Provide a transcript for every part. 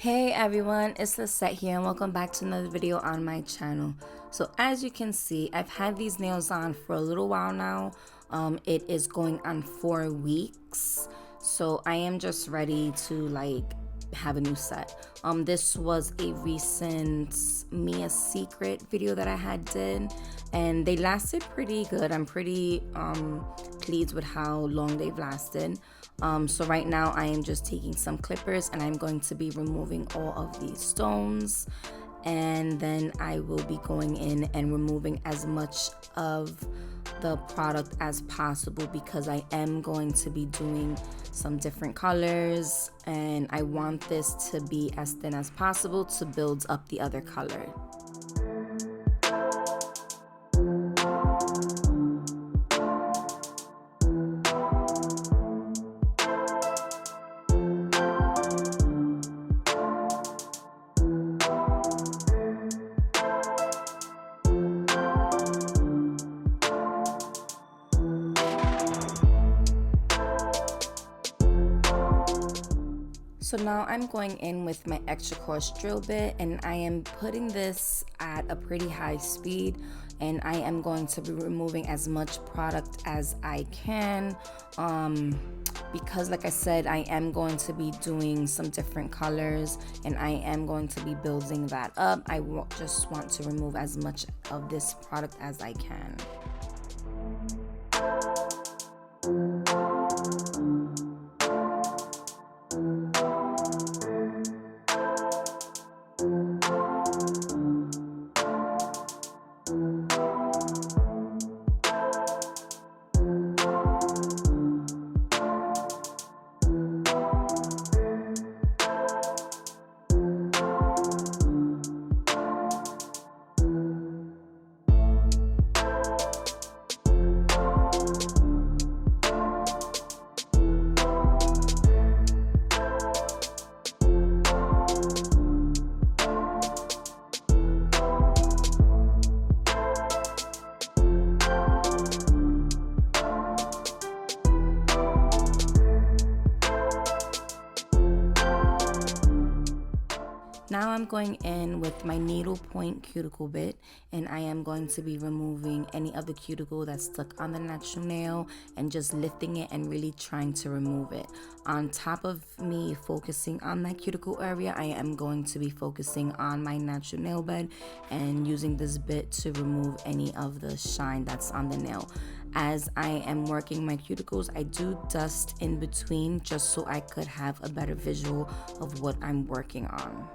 Hey everyone, it's Lissette here and welcome back to another video on my channel. So as you can see, I've had these nails on for a little while now. It is going on 4 weeks. So I am just ready to have a new set. This was a recent Mia's Secret video that I had did and they lasted pretty good. I'm pretty pleased with how long they've lasted. So right now I am just taking some clippers and I'm going to be removing all of these stones, and then I will be going in and removing as much of the product as possible because I am going to be doing some different colors and I want this to be as thin as possible to build up the other color. So now I'm going in with my extra coarse drill bit and I am putting this at a pretty high speed and I am going to be removing as much product as I can because like I said, I am going to be doing some different colors and I am going to be building that up. I just want to remove as much of this product as I can. Now I'm going in with my needle point cuticle bit and I am going to be removing any of the cuticle that's stuck on the natural nail and just lifting it and really trying to remove it. On top of me focusing on that cuticle area, I am going to be focusing on my natural nail bed and using this bit to remove any of the shine that's on the nail. As I am working my cuticles, I do dust in between just so I could have a better visual of what I'm working on.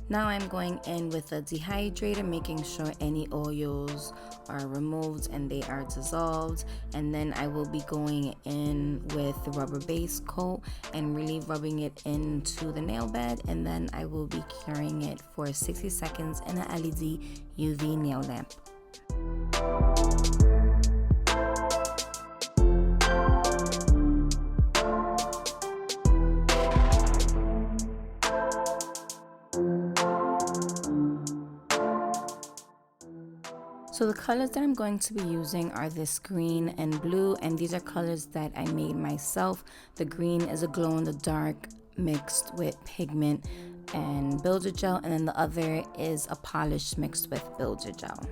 Now I'm going in with a dehydrator, making sure any oils are removed and they are dissolved. And then I will be going in with the rubber base coat and really rubbing it into the nail bed. And then I will be curing it for 60 seconds in an LED UV nail lamp. So the colors that I'm going to be using are this green and blue, and these are colors that I made myself. The green is a glow in the dark mixed with pigment and builder gel, and then the other is a polish mixed with builder gel.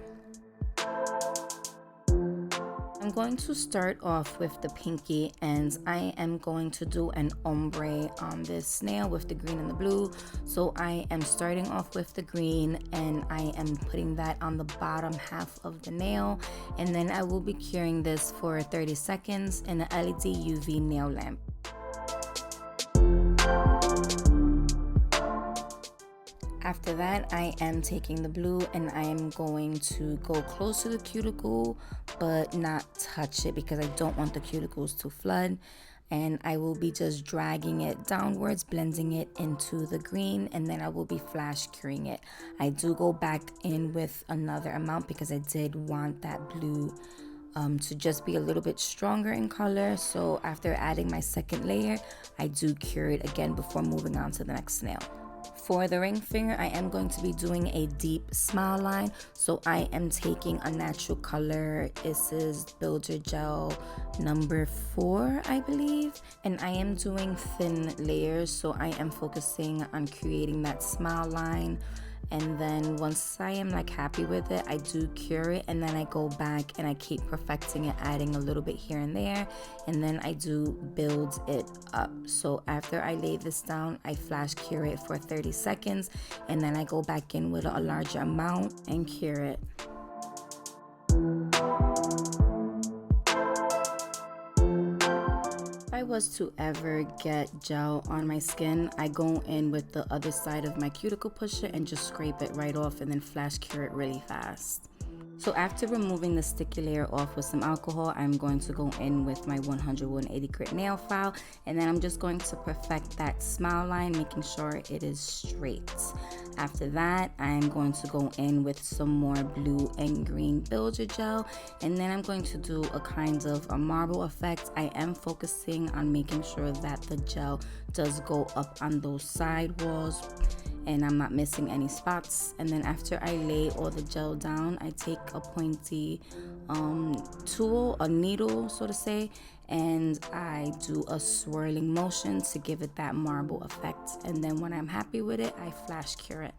I'm going to start off with the pinky and I am going to do an ombre on this nail with the green and the blue. So I am starting off with the green and I am putting that on the bottom half of the nail, and then I will be curing this for 30 seconds in an LED UV nail lamp. After that, I am taking the blue and I am going to go close to the cuticle but not touch it because I don't want the cuticles to flood. And I will be just dragging it downwards, blending it into the green, and then I will be flash curing it. I do go back in with another amount because I did want that blue to just be a little bit stronger in color. So after adding my second layer, I do cure it again before moving on to the next nail. For the ring finger, I am going to be doing a deep smile line. So I am taking a natural color. This is Builder Gel number 4, I believe. And I am doing thin layers. So I am focusing on creating that smile line. And then once I am like happy with it, I do cure it, and then I go back and I keep perfecting it, adding a little bit here and there, and then I do build it up. So after I lay this down, I flash cure it for 30 seconds, and then I go back in with a larger amount and cure it. If I was to ever get gel on my skin, I go in with the other side of my cuticle pusher and just scrape it right off and then flash cure it really fast. So after removing the sticky layer off with some alcohol, I'm going to go in with my 180 grit nail file, and then I'm just going to perfect that smile line, making sure it is straight. After that, I'm going to go in with some more blue and green builder gel, and then I'm going to do a kind of a marble effect. I am focusing on making sure that the gel does go up on those side walls and I'm not missing any spots. And then after I lay all the gel down, I take a pointy tool, a needle so to say, and I do a swirling motion to give it that marble effect. And then when I'm happy with it, I flash cure it.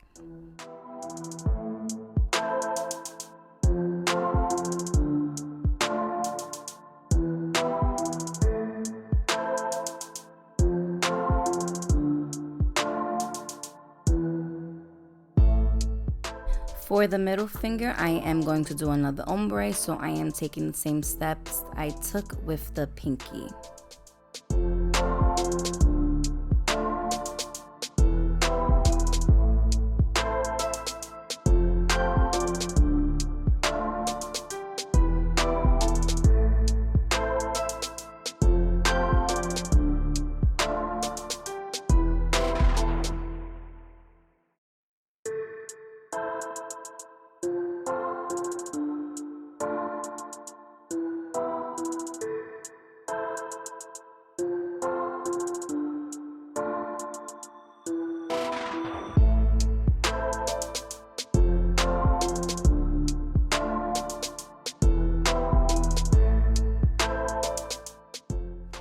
For the middle finger, I am going to do another ombre, so I am taking the same steps I took with the pinky.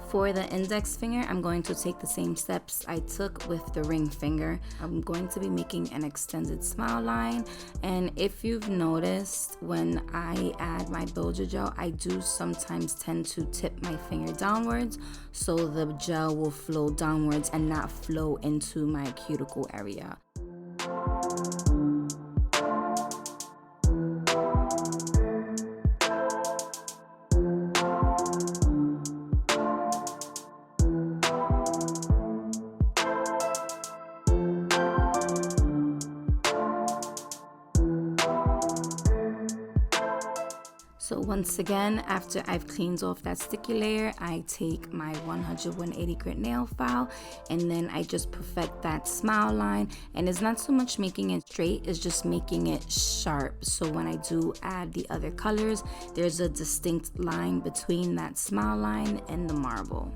For the index finger, I'm going to take the same steps I took with the ring finger. I'm going to be making an extended smile line, and if you've noticed, when I add my builder gel, I do sometimes tend to tip my finger downwards so the gel will flow downwards and not flow into my cuticle area. So once again, after I've cleaned off that sticky layer, I take my 180 grit nail file and then I just perfect that smile line. And it's not so much making it straight, it's just making it sharp. So when I do add the other colors, there's a distinct line between that smile line and the marble.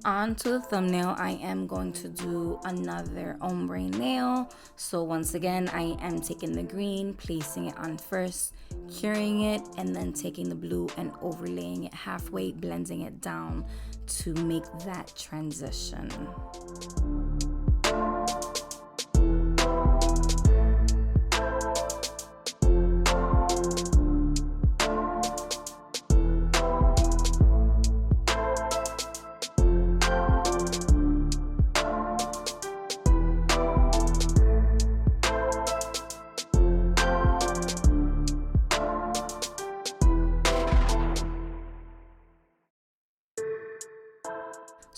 Onto the thumbnail, I am going to do another ombre nail. So once again, I am taking the green, placing it on first, curing it, and then taking the blue and overlaying it halfway, blending it down to make that transition.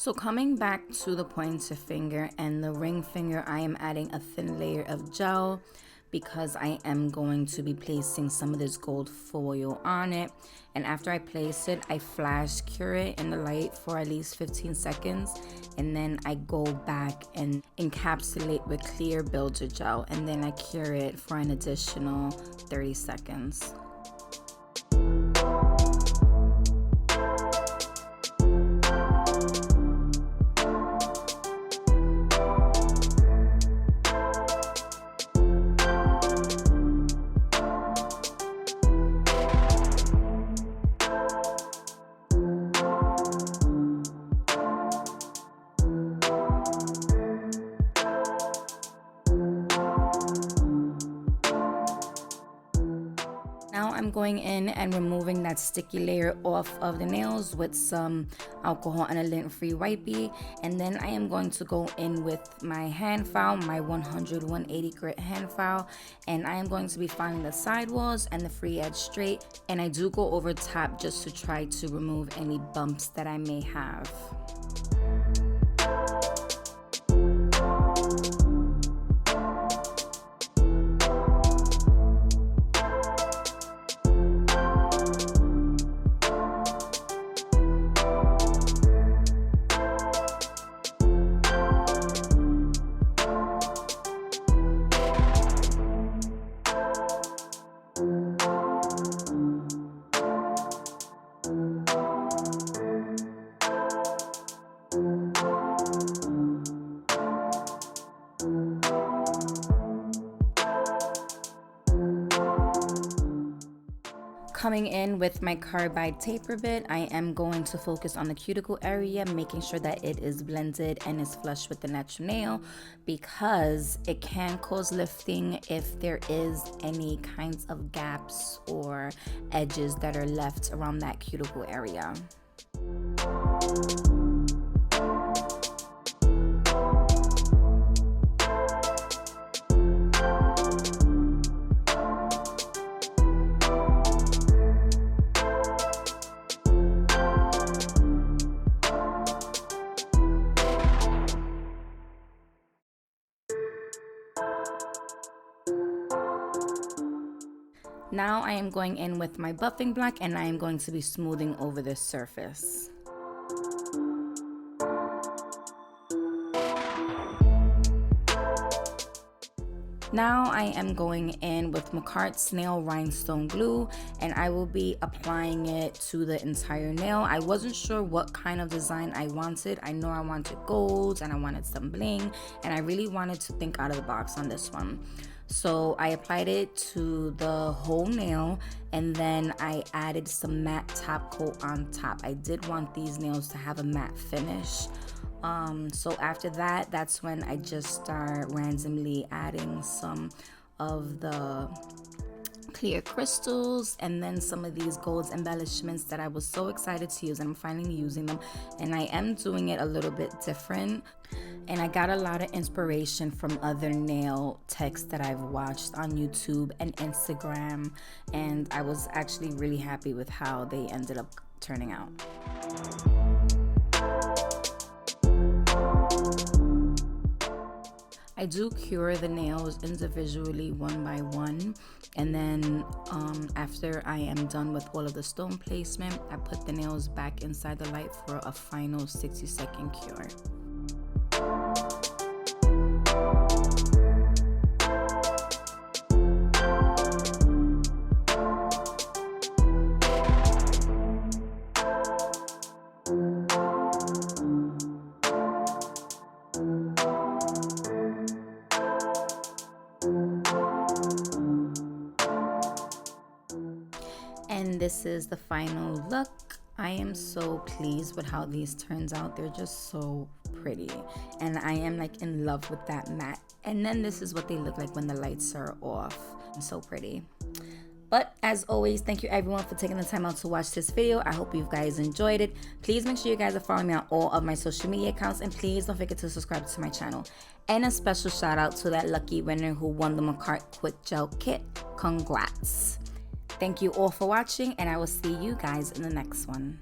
So coming back to the pointer finger and the ring finger, I am adding a thin layer of gel because I am going to be placing some of this gold foil on it. And after I place it, I flash cure it in the light for at least 15 seconds. And then I go back and encapsulate with clear builder gel. And then I cure it for an additional 30 seconds. Now I'm going in and removing that sticky layer off of the nails with some alcohol and a lint-free wipey. And then I am going to go in with my hand file, my 100-180 grit hand file. And I am going to be filing the sidewalls and the free edge straight. And I do go over top just to try to remove any bumps that I may have. Coming in with my carbide taper bit, I am going to focus on the cuticle area, making sure that it is blended and is flush with the natural nail, because it can cause lifting if there is any kinds of gaps or edges that are left around that cuticle area. Now I am going in with my buffing black and I am going to be smoothing over this surface. Now I am going in with MAKARTT Snail Rhinestone Glue, and I will be applying it to the entire nail. I wasn't sure what kind of design I wanted. I know I wanted gold and I wanted some bling, and I really wanted to think out of the box on this one. So I applied it to the whole nail, and then I added some matte top coat on top. I did want these nails to have a matte finish. So after that, that's when I just start randomly adding some of the clear crystals and then some of these gold embellishments that I was so excited to use, and I'm finally using them. And I am doing it a little bit different, and I got a lot of inspiration from other nail techs that I've watched on YouTube and Instagram, and I was actually really happy with how they ended up turning out. I do cure the nails individually one by one, and then after I am done with all of the stone placement, I put the nails back inside the light for a final 60-second cure. And this is the final look. I am so pleased with how these turns out. They're just so pretty, and I am like in love with that matte. And then this is what they look like when the lights are off. So pretty. But as always, thank you everyone for taking the time out to watch this video. I hope you guys enjoyed it. Please make sure you guys are following me on all of my social media accounts, and please don't forget to subscribe to my channel. And a special shout out to that lucky winner who won the MAKARTT Quick Gel Kit. Congrats. Thank you all for watching, and I will see you guys in the next one.